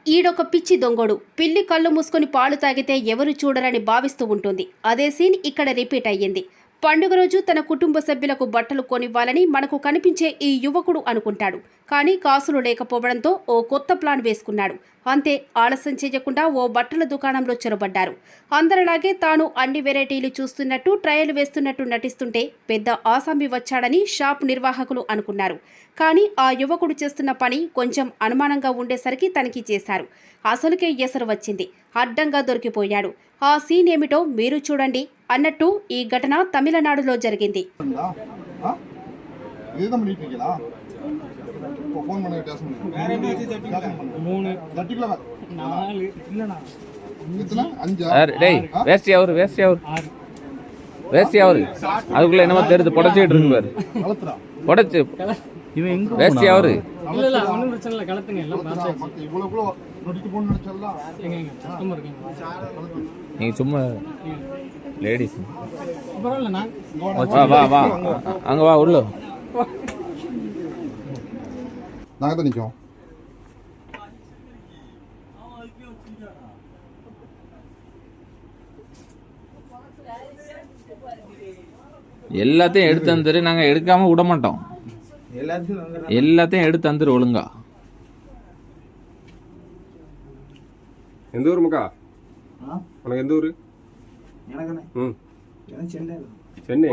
ఈడొక పిచ్చి దొంగోడు. పిల్లి కళ్ళు మూసుకొని పాలు తాగితే ఎవరు చూడరని భావిస్తూ ఉంటుంది. అదే సీన్ ఇక్కడ రిపీట్ అయ్యింది. పండుగ రోజు తన కుటుంబ సభ్యులకు బట్టలు కొనివ్వాలని మనకు కనిపించే ఈ యువకుడు అనుకుంటాడు. కానీ కాసులు లేకపోవడంతో ఓ కొత్త ప్లాన్ వేసుకున్నాడు. అంతే, ఆలస్యం చేయకుండా ఓ బట్టల దుకాణంలో చొరబడ్డారు. అందరిలాగే తాను అన్ని వెరైటీలు చూస్తున్నట్టు, ట్రయల్ వేస్తున్నట్టు నటిస్తుంటే పెద్ద ఆసామి వచ్చాడని షాప్ నిర్వాహకులు అనుకున్నారు. కానీ ఆ యువకుడు చేస్తున్న పని కొంచెం అనుమానంగా ఉండేసరికి తనిఖీ చేశారు. అసలుకే ఎసరు వచ్చింది. అడ్డంగా దొరికిపోయాడు. ఆ సీన్ ఏమిటో మీరు చూడండి అన్నట్టు ఈ ఘటన తమిళనాడులో జరిగింది. அதுக்குள்ள என்னமோ தெரியுது, புடச்சிட்டு இருக்கு பாரு. புடச்சு வேஸ்ட் யாரு? நீங்க சும்மா லேடிஸ் வா வா வா அங்க வா உள்ள நாங்க தான் நிக்கோம். எல்லாத்தையும் எடுத்து தந்துரு, நாங்க எடுக்காம விட மாட்டோம். எல்லாத்தையும் எடுத்து தந்துரு ஒழுங்கா. எந்த ஊர் மக்கா? உனக்கு எந்த ஊர்? எனக்கு சென்னை. சென்னை